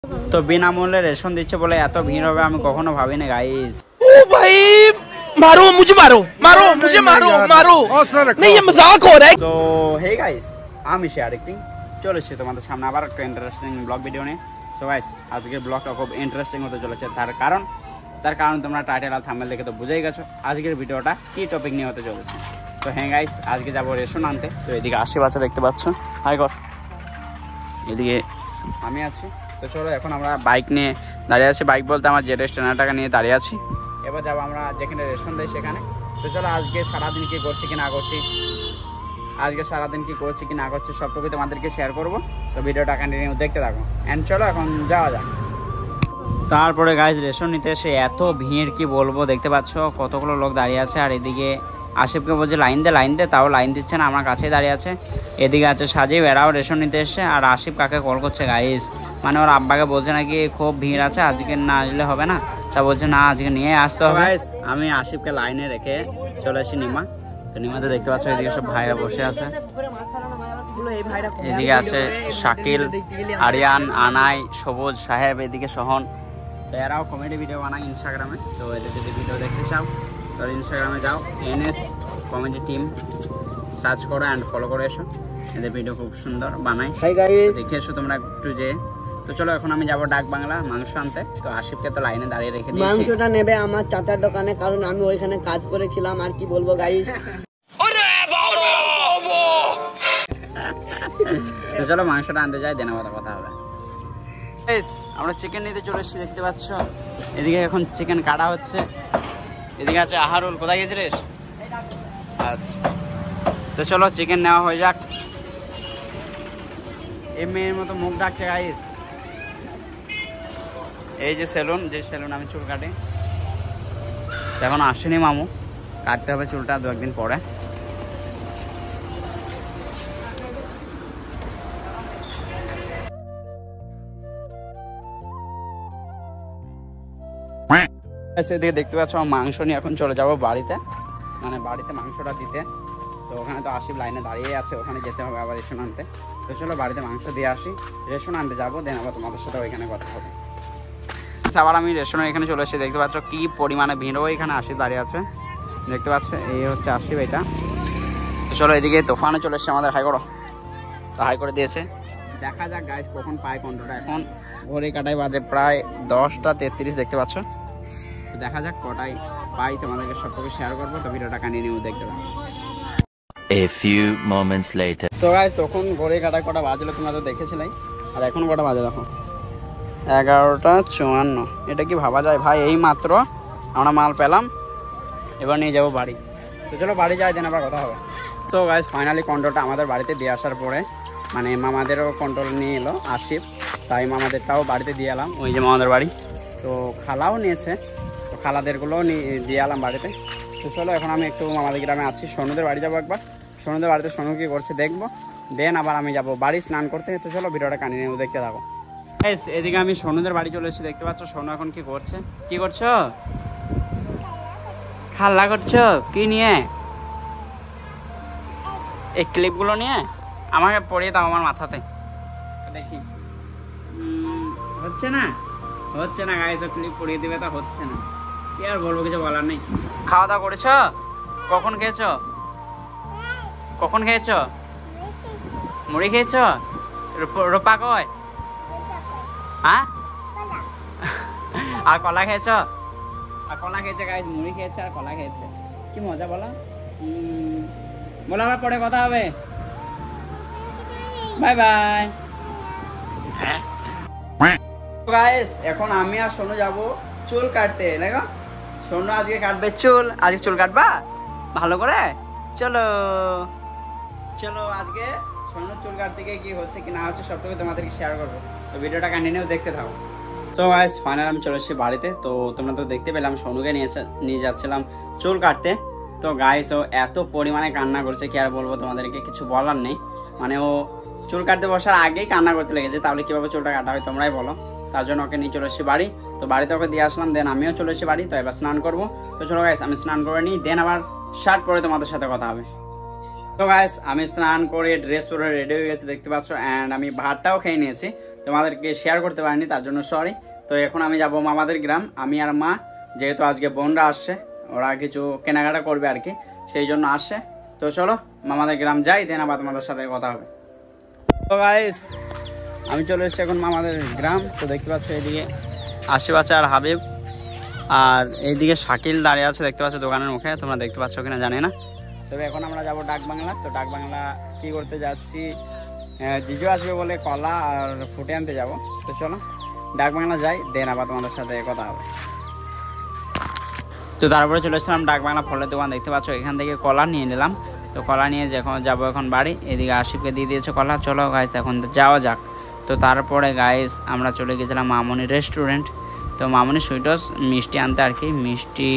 তো বিনামূল্যে রেশন দিচ্ছে বলে এত ভিড় হবে আমি কখনো ভাবিনি গাইস। ओ भाई मारो मुझे मारो मारो मुझे मारो मारो नहीं ये मजाक हो रहा है। তো হে গাইস আমি শেয়ারিং চলে এসেছি তোমাদের সামনে আবার একটা ইন্টারেস্টিং ব্লগ ভিডিও নিয়ে। সো গাইস আজকের ব্লগটা খুব ইন্টারেস্টিং হতে চলেছে, তার কারণ তোমরা টাইটেল আর থাম্বনেল দেখে তো বুঝেই গেছো আজকের ভিডিওটা কি টপিক নিয়ে হতে চলেছে। তো হ্যাঁ গাইস আজকে যাবো রেশন আনতে। তো এদিকে আশি বাচ্চা দেখতে পাচ্ছ, হাই কর, এদিকে আমি আছি। তো চলো এখন আমরা বাইক নিয়ে দাঁড়িয়ে আছি, বাইক বলতে আমার জেড স্ট্যান্ডারটাকে নিয়ে দাঁড়িয়ে আছি। এবার যাবো আমরা যেখানে রেশন দেয় সেখানে। তো চলো আজকে সারাদিন কি করছি কি না করছি, সবটুকু তোমাদেরকে শেয়ার করবো। তো ভিডিওটা কন্টিনিউ দেখতে থাকো অ্যান্ড চলো এখন যাওয়া যাক। তারপরে গাইজ রেশন নিতে এসে এত ভিড় কি বলবো, দেখতে পাচ্ছ কতগুলো লোক দাঁড়িয়ে আছে। আর এদিকে আশিফকে বলছে লাইন দে, তাও লাইন দিচ্ছে না, আমার কাছেই দাঁড়িয়ে আছে। এদিকে আছে সাজিব, এরাও রেশন নিতে এসছে। আর আশিফ কাকে কল করছে গাইজ, মানে ওর আব্বাকে বলছে নাকি খুব ভিড় আছে, আজকে না আসলে হবে না। তা বলছে না আজকে নিয়ে আসতে হবে। আমি আশিফকে লাইনে রেখে চলে আসি নিমা। তো নিমাতে দেখতে পাচ্ছ এদিকে সব ভাইরা বসে আছে, এদিকে আছে শাকিল, আরিয়ান, আনাই, সবুজ, সাহেব, এদিকে সহন। তো এরাও কমেডি ভিডিও বানায় ইনস্টাগ্রামে। তো এদের যদি ভিডিও দেখতে চাও তো ইনস্টাগ্রামে যাও, NS কমেডি টিম সার্চ করো অ্যান্ড ফলো করে এসো। এদের ভিডিও খুব সুন্দর বানায়, দেখে এসো তোমরা একটু যে। তো চলো এখন আমি যাবো ডাক বাংলা মাংস আনতে। তো আশিফকে তো লাইনে দাঁড়িয়ে রেখে দিয়েছি। মাংসটা নেবে আমার চাচার দোকানে, কারণ আমি ওইখানে কাজ করেছিলাম। আর কি বলবো গাইস, তো চলো মাংসটা আনতে যাই, দেন আবার কথা হবে। আমরা চিকেন নিতে চলে এসেছি, দেখতে পাচ্ছ এদিকে এখন চিকেন কাটা হচ্ছে। এদিকে আছে আহারুল, কোথায় গেছিস? আচ্ছা তো চলো চিকেন নেওয়া হয়ে যাক। এই মেয়ের মতো মুখ ডাকছে গাইস। এই যে সেলুন আমি চুল কাটি, এখন আসেনি মামু, কাটতে হবে চুলটা 2-1 দিন পরে। এদিকে দেখতে পাচ্ছ মাংস নিয়ে এখন চলে যাবো বাড়িতে, মানে বাড়িতে মাংসটা দিতে। তো ওখানে তো আশিফ লাইনে দাঁড়িয়ে আছে, ওখানে যেতে হবে আবার রেশন আনতে। তো চলো বাড়িতে মাংস দিয়ে আসি, রেশন আনতে যাবো, দেন আবার তোমাদের সাথে ওইখানে কথা হবে। আবার আমি রেশনের এখানে চলে এসেছি, দেখতে পাচ্ছ কি পরিমাণে ভিড়ও, এখানে আশিফ দাঁড়িয়ে আছে, দেখতে পাচ্ছ এই হচ্ছে আশিফ এটা। তো চলো এদিকে তোফানে চলে এসছে আমাদের, হাই করো। তো হাই করে দিয়েছে, দেখা যাক গাইস কখন পাই কন্ট্রোলটা। এখন ঘড়ি কাটাই বাজে প্রায় 10:33 দেখতে পাচ্ছ। তো দেখা যাক কটাই পাই, তোমাদেরকে সবটুকু শেয়ার করবো। তো ভিডিওটা কন্টিনিউ দেখতে পাবো। A few moments later. তো গাইস তখন ঘড়ি কাটাই কটা বাজলো তোমরা তো দেখেছিলাই, আর এখন কটা বাজে দেখো 11:54। এটা কি ভাবা যায় ভাই, এই মাত্র আমরা মাল পেলাম, এবার নিয়ে যাবো বাড়ি। তো চলো বাড়ি যাই, দেন আবার কথা হবে। তো গাইস ফাইনালি কন্ট্রোলটা আমাদের বাড়িতে দিয়ে আসার পরে, মানে মামাদেরও কন্ট্রোল নিয়ে এলো আশিফ, তাই মামাদেরটাও বাড়িতে দিয়ে এলাম, ওই যে মামাদের বাড়ি। তো খালাও নিয়েছে, তো খালাদেরগুলোও দিয়ে এলাম বাড়িতে। তো চলো এখন আমি একটু মামাদের গ্রামে আছি, সোনুদের বাড়ি যাবো একবার। সোনুদের বাড়িতে সোনু কি করছে দেখবো, দেন আবার আমি যাবো বাড়ি স্নান করতে। তো চলো ভিডিওটা কন্টিনিউ দেখতে থাকো। এদিকে আমি সোনুদের বাড়ি চলে এসেছি, দেখতে পাচ্ছ সোনু এখন কি করছো, খাল্লা করছো কি নিয়ে? এই ক্লিপগুলো নিয়ে আমাকে পরিয়ে দাও আমার মাথাতে দেখি। হচ্ছে না গাইস, ক্লিপ পরিয়ে দিবে, তা হচ্ছে না, কি আর বলবো, কিছু বলার নেই। খাওয়া দাওয়া করেছো? কখন খেয়েছো? মুড়ি খেয়েছো? রূপা কয়? হ্যাঁ আর কলা খেয়েছো? গাইস, মুড়ি খেয়েছে আর কলা খেয়েছে, কি মজা বলো। বলো আবার পরে কথা হবে, বাই বাই। গাইস এখন আমি আর সোনু যাবো চুল কাটতে, দেখো সোনু আজকে কাটবে চুল। আজকে চুল কাটবা ভালো করে, চলো আজকে সোনুর চুল কাটতে গিয়ে কি হচ্ছে কি না হচ্ছে সবটুকু তোমাদেরকে শেয়ার করবো। তো ভিডিওটা কন্টিনিউ দেখতে থাকো। তো গাইস ফাইনাল আমি চলে এসেছি বাড়িতে। তো তোমরা তো দেখতে পেলাম সোনুকে নিয়ে যাচ্ছিলাম চুল কাটতে। তো গাইস ও এত পরিমাণে কান্না করছে, কি আর বলবো তোমাদেরকে, কিছু বলার নেই। মানে ও চুল কাটতে বসার আগেই কান্না করতে লেগেছে, তাহলে কিভাবে চুলটা কাটা হয় তোমরাই বলো। তার জন্য ওকে নিয়ে চলে এসেছি বাড়ি। তো বাড়িতে ওকে দিয়ে আসলাম, দেন আমিও চলে এসেছি বাড়ি। তো এবার স্নান করবো। তো চলো গাইস আমি স্নান করে নিই, দেন আবার শার্ট পরে তোমাদের সাথে কথা হবে। তো গাইস আমি স্নান করে ড্রেস পরে রেডি হয়ে গেছি দেখতে পাচ্ছ, অ্যান্ড আমি ভাতটাও খেয়ে নিয়েছি, তোমাদেরকে শেয়ার করতে পারিনি তার জন্য সরি। তো এখন আমি যাব মামাদের গ্রাম, আমি আর মা, যেহেতু আজকে বোনরা আসছে, ওরা কিছু কেনাকাটা করবে আর কি, সেই জন্য আসছে। তো চলো মামাদের গ্রাম যাই, দেন আবার তোমাদের সাথে কথা হবে। তো গাইস আমি চলে এসেছি এখন মামাদের গ্রাম। তো দেখতে পাচ্ছ এইদিকে আশেপাশে আর হাবিব, আর এইদিকে শাকিল দাঁড়িয়ে আছে দেখতে পাচ্ছ দোকানের মুখে, তোমরা দেখতে পাচ্ছ কিনা জানি না। তবে এখন আমরা যাব ডাক বাংলা। তো ডাক বাংলা কি করতে যাচ্ছি, জিজু আসবে বলে কলা আর ফুটে আনতে যাব। তো চলো ডাক বাংলা যাই, দেন আবার তোমাদের সাথে কথা হবে। তো তারপরে চলে এসেছিলাম ডাক বাংলা ফলের দোকান, দেখতে পাচ্ছ এখান থেকে কলা নিয়ে নিলাম। তো কলা নিয়ে যখন যাবো এখন বাড়ি, এদিকে আশিফকে দিয়ে দিয়েছে কলা। চলো গাইস এখন যাওয়া যাক। তো তারপরে গাইস আমরা চলে গেছিলাম মামনি রেস্টুরেন্ট। তো মামনি সুইটস মিষ্টি আনতে আর কি, মিষ্টি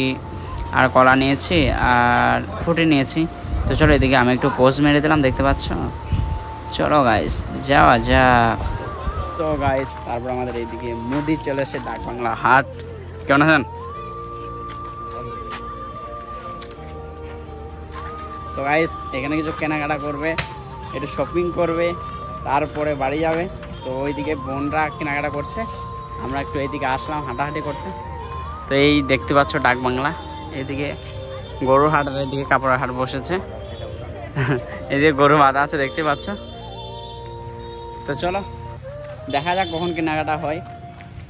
আর কলা নিয়েছি আর ফুটে নিয়েছি। তো চলো এদিকে আমি একটু পোজ মেরে দিলাম দেখতে পাচ্ছ। চলো গাইস যাওয়া যাক। তো গাইস তারপর আমাদের এইদিকে মুদি চলে এসে ডাক বাংলা হাট। কেমন আছেন? তো গাইস এখানে কিছু কেনাকাটা করবে, একটু শপিং করবে, তারপরে বাড়ি যাবে। তো ওইদিকে বোনরা কেনাকাটা করছে, আমরা একটু এইদিকে আসলাম হাঁটাহাঁটি করতে। তো এই দেখতে পাচ্ছ ডাক বাংলা, এইদিকে গরুর হাট আর এইদিকে কাপড়ের হাট বসেছে, এইদিকে গরু বাঁধা আছে দেখতে পাচ্ছ। তো চলো দেখা যাক কখন কেনাকাটা হয়,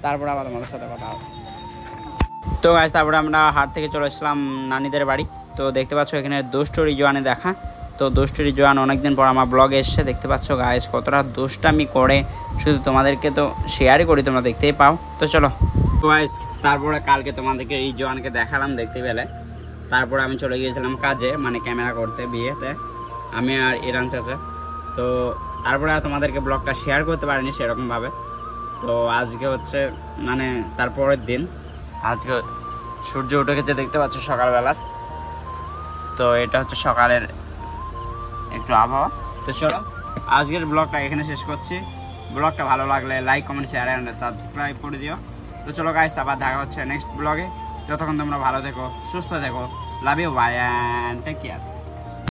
তারপরে আবার তোমাদের সাথে কথা হবে। তো গাইস তারপরে আমরা হাট থেকে চলে এসেছিলাম নানিদের বাড়ি। তো দেখতে পাচ্ছ এখানে দুষ্টু রিজওয়ানে দেখা। তো দুষ্টু রিজওয়ান অনেকদিন পর আমার ব্লগে এসছে, দেখতে পাচ্ছ গাইস কতটা দুষ্টামি করে, শুধু তোমাদেরকে তো শেয়ারই করি, তোমরা দেখতেই পাও। তো চলো গাইস তারপরে কালকে তোমাদেরকে রিজওয়ানকে দেখালাম দেখতে পেলে। তারপরে আমি চলে গিয়েছিলাম কাজে, মানে ক্যামেরা করতে বিয়েতে, আমি আর ইরান চাচা। তো তারপরে তোমাদেরকে ব্লগটা শেয়ার করতে পারিনি সেরকমভাবে। তো আজকে হচ্ছে মানে তারপরের দিন, আজকে সূর্য উঠে গেছে দেখতে পাচ্ছ সকালবেলা। তো এটা হচ্ছে সকালের একটু আবহাওয়া। তো চলো আজকের ব্লগটা এখানে শেষ করছি। ব্লগটা ভালো লাগলে like comment share and subscribe করে দিও। তো চলো গাইস আবার দেখা হচ্ছে নেক্সট ব্লগে। যতক্ষণ তোমরা ভালো থেকো, সুস্থ থেকো, love you, bye and take care.